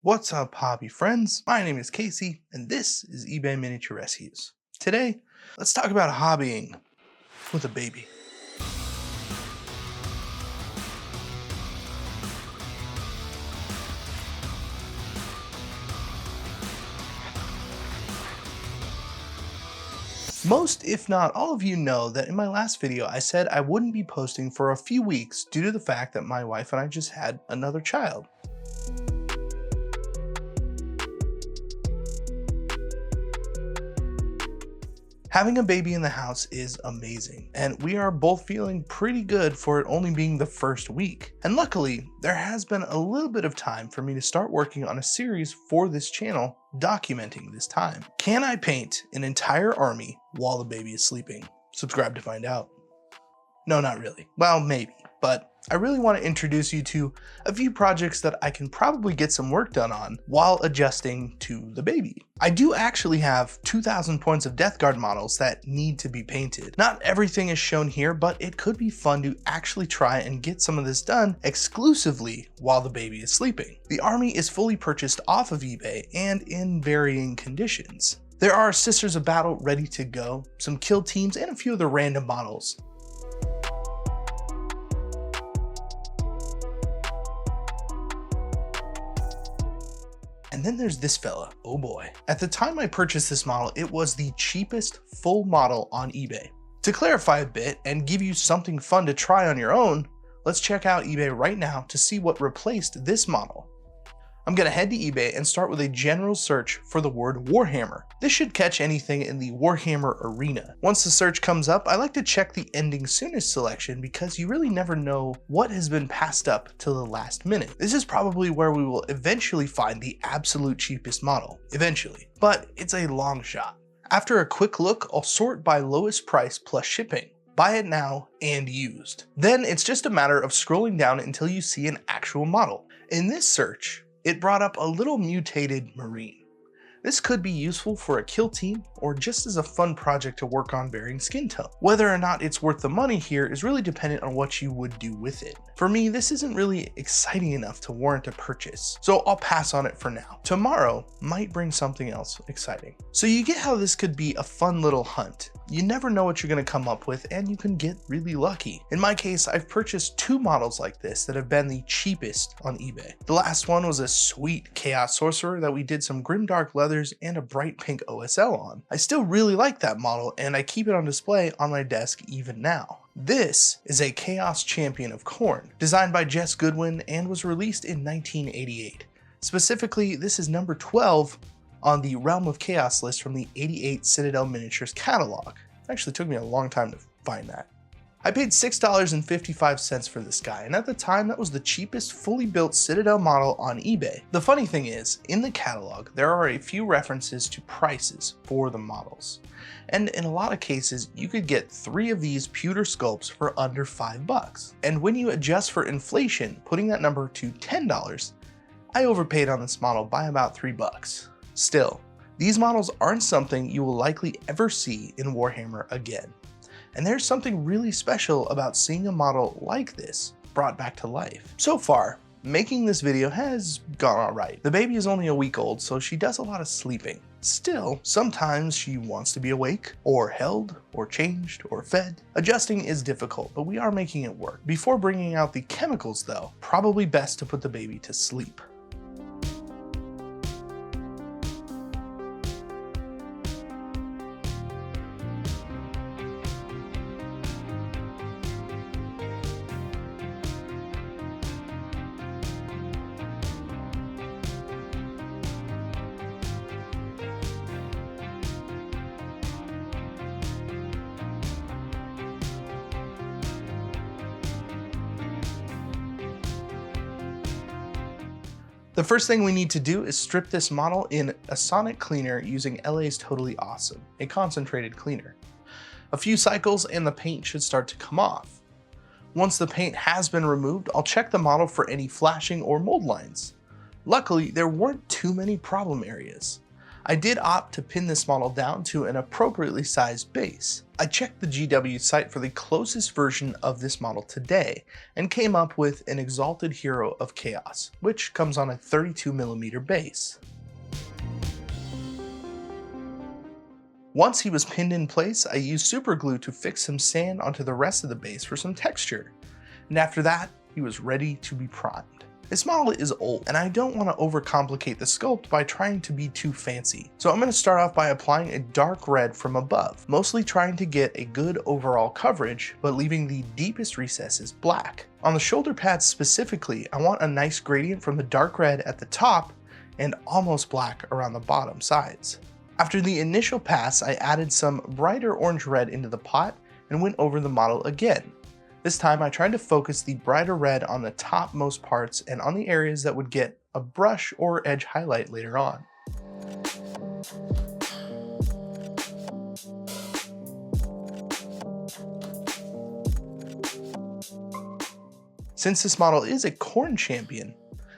What's up, hobby friends? My name is Casey, and this is eBay Miniature Rescues. Today, let's talk about hobbying with a baby. Most, if not all of you know that in my last video I said I wouldn't be posting for a few weeks due to the fact that my wife and I just had another child. Having a baby in the house is amazing, and we are both feeling pretty good for it only being the first week. And luckily, there has been a little bit of time for me to start working on a series for this channel documenting this time. Can I paint an entire army while the baby is sleeping? Subscribe to find out. No, not really. Well, maybe, but I really want to introduce you to a few projects that I can probably get some work done on while adjusting to the baby. I do actually have 2,000 points of Death Guard models that need to be painted. Not everything is shown here, but it could be fun to actually try and get some of this done exclusively while the baby is sleeping. The army is fully purchased off of eBay and in varying conditions. There are Sisters of Battle ready to go, some kill teams, and a few other random models. And then there's this fella, oh boy. At the time I purchased this model, it was the cheapest full model on eBay. To clarify a bit and give you something fun to try on your own, let's check out eBay right now to see what replaced this model. I'm gonna head to eBay and start with a general search for the word Warhammer. This should catch anything in the Warhammer arena. Once the search comes up, I like to check the ending soonest selection because you really never know what has been passed up till the last minute. This is probably where we will eventually find the absolute cheapest model. Eventually. But it's a long shot. After a quick look, I'll sort by lowest price plus shipping. Buy it now and used. Then it's just a matter of scrolling down until you see an actual model. In this search, it brought up a little mutated Marine. This could be useful for a kill team or just as a fun project to work on varying skin tone. Whether or not it's worth the money here is really dependent on what you would do with it. For me, this isn't really exciting enough to warrant a purchase, so I'll pass on it for now. Tomorrow might bring something else exciting. So you get how this could be a fun little hunt. You never know what you're going to come up with, and you can get really lucky. In my case, I've purchased 2 models like this that have been the cheapest on eBay. The last one was a sweet Chaos Sorcerer that we did some grimdark leathers and a bright pink OSL on. I still really like that model, and I keep it on display on my desk even now. This is a Chaos Champion of Khorne, designed by Jess Goodwin and was released in 1988. Specifically, this is number 12 on the Realm of Chaos list from the 88 Citadel Miniatures catalog. It actually took me a long time to find that. I paid $6.55 for this guy, and at the time that was the cheapest fully built Citadel model on eBay. The funny thing is, in the catalog, there are a few references to prices for the models. And in a lot of cases, you could get 3 of these pewter sculpts for under $5. And when you adjust for inflation, putting that number to $10, I overpaid on this model by about $3. Still, these models aren't something you will likely ever see in Warhammer again. And there's something really special about seeing a model like this brought back to life. So far, making this video has gone alright. The baby is only a week old, so she does a lot of sleeping. Still, sometimes she wants to be awake, or held, or changed, or fed. Adjusting is difficult, but we are making it work. Before bringing out the chemicals though, probably best to put the baby to sleep. The first thing we need to do is strip this model in a sonic cleaner using LA's Totally Awesome, a concentrated cleaner. A few cycles and the paint should start to come off. Once the paint has been removed, I'll check the model for any flashing or mold lines. Luckily, there weren't too many problem areas. I did opt to pin this model down to an appropriately sized base. I checked the GW site for the closest version of this model today and came up with an Exalted Hero of Chaos, which comes on a 32mm base. Once he was pinned in place, I used super glue to fix some sand onto the rest of the base for some texture. And after that, he was ready to be primed. This model is old, and I don't want to overcomplicate the sculpt by trying to be too fancy. So I'm going to start off by applying a dark red from above, mostly trying to get a good overall coverage, but leaving the deepest recesses black. On the shoulder pads specifically, I want a nice gradient from the dark red at the top and almost black around the bottom sides. After the initial pass, I added some brighter orange red into the pot and went over the model again. This time I tried to focus the brighter red on the topmost parts and on the areas that would get a brush or edge highlight later on. Since this model is a khorne champion,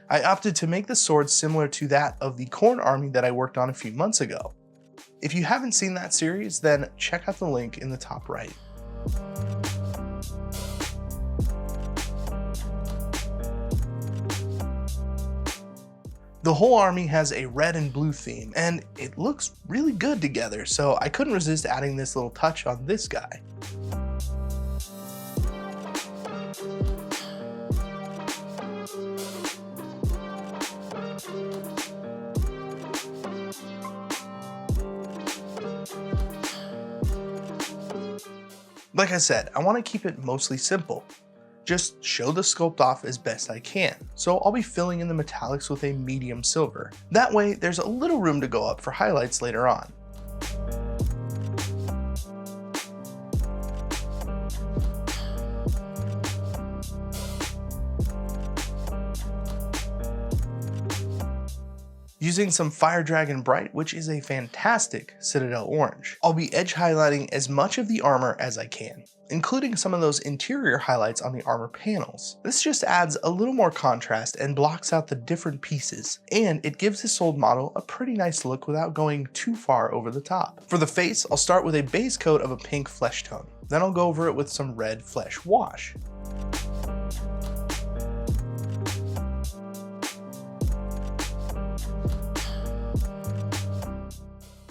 I opted to make the sword similar to that of the khorne army that I worked on a few months ago. If you haven't seen that series, then check out the link in the top right. The whole army has a red and blue theme, and it looks really good together, so I couldn't resist adding this little touch on this guy. Like I said, I want to keep it mostly simple. Just show the sculpt off as best I can, so I'll be filling in the metallics with a medium silver. That way, there's a little room to go up for highlights later on. Using some Fire Dragon Bright, which is a fantastic Citadel orange, I'll be edge highlighting as much of the armor as I can, including some of those interior highlights on the armor panels. This just adds a little more contrast and blocks out the different pieces, and it gives this old model a pretty nice look without going too far over the top. For the face, I'll start with a base coat of a pink flesh tone, then I'll go over it with some red flesh wash.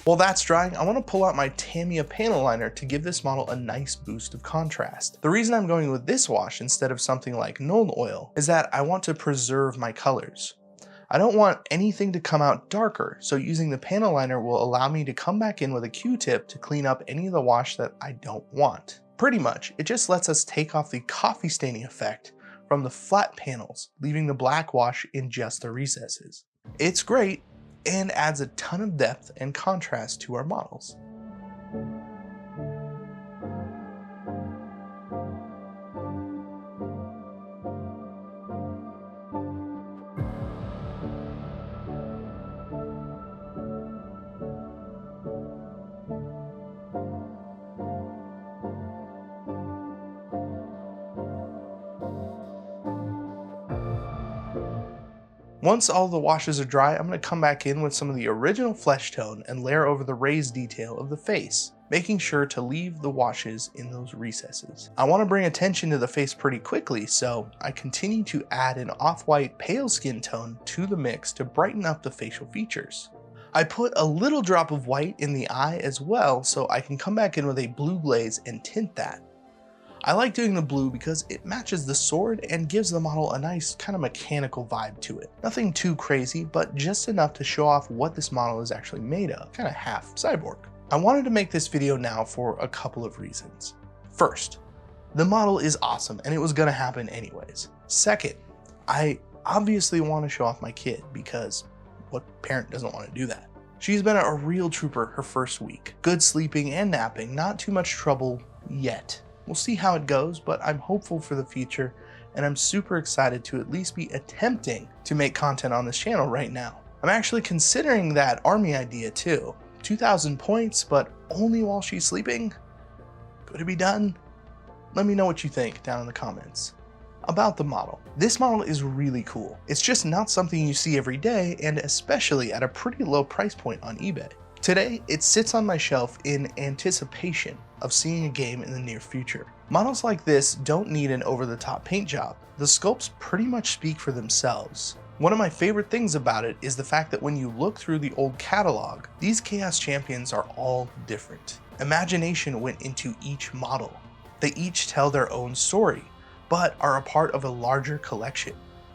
While that's drying, I want to pull out my Tamiya panel liner to give this model a nice boost of contrast. The reason I'm going with this wash instead of something like Nuln Oil is that I want to preserve my colors. I don't want anything to come out darker, so using the panel liner will allow me to come back in with a Q-tip to clean up any of the wash that I don't want. Pretty much, it just lets us take off the coffee staining effect from the flat panels, leaving the black wash in just the recesses. It's great, and adds a ton of depth and contrast to our models. Once all the washes are dry, I'm going to come back in with some of the original flesh tone and layer over the raised detail of the face, making sure to leave the washes in those recesses. I want to bring attention to the face pretty quickly, so I continue to add an off-white pale skin tone to the mix to brighten up the facial features. I put a little drop of white in the eye as well, so I can come back in with a blue glaze and tint that. I like doing the blue because it matches the sword and gives the model a nice kind of mechanical vibe to it. Nothing too crazy, but just enough to show off what this model is actually made of, kind of half cyborg. I wanted to make this video now for a couple of reasons. First, the model is awesome and it was gonna happen anyways. Second, I obviously want to show off my kid because what parent doesn't want to do that? She's been a real trooper her first week. Good sleeping and napping, not too much trouble yet. We'll see how it goes, but I'm hopeful for the future, and I'm super excited to at least be attempting to make content on this channel right now. I'm actually considering that army idea too. 2,000 points, but only while she's sleeping? Could it be done? Let me know what you think down in the comments. About the model. This model is really cool. It's just not something you see every day, and especially at a pretty low price point on eBay. Today, it sits on my shelf in anticipation of seeing a game in the near future. Models like this don't need an over-the-top paint job. The sculpts pretty much speak for themselves. One of my favorite things about it is the fact that when you look through the old catalog, these Chaos Champions are all different. Imagination went into each model. They each tell their own story, but are a part of a larger collection.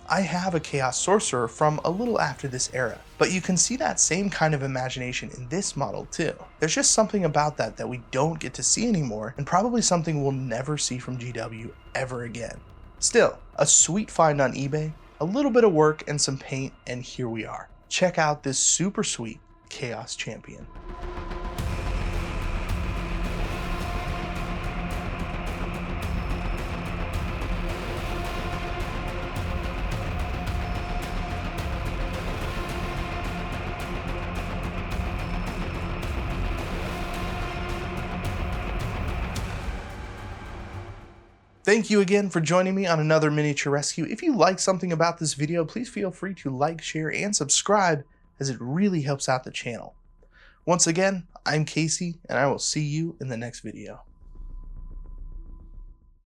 I have a Chaos Sorcerer from a little after this era, but you can see that same kind of imagination in this model too. There's just something about that we don't get to see anymore, and probably something we'll never see from GW ever again. Still, a sweet find on eBay, a little bit of work and some paint, and here we are. Check out this super sweet Chaos Champion. Thank you again for joining me on another miniature rescue. If you like something about this video, please feel free to like, share, and subscribe, as it really helps out the channel. Once again, I'm Casey, and I will see you in the next video.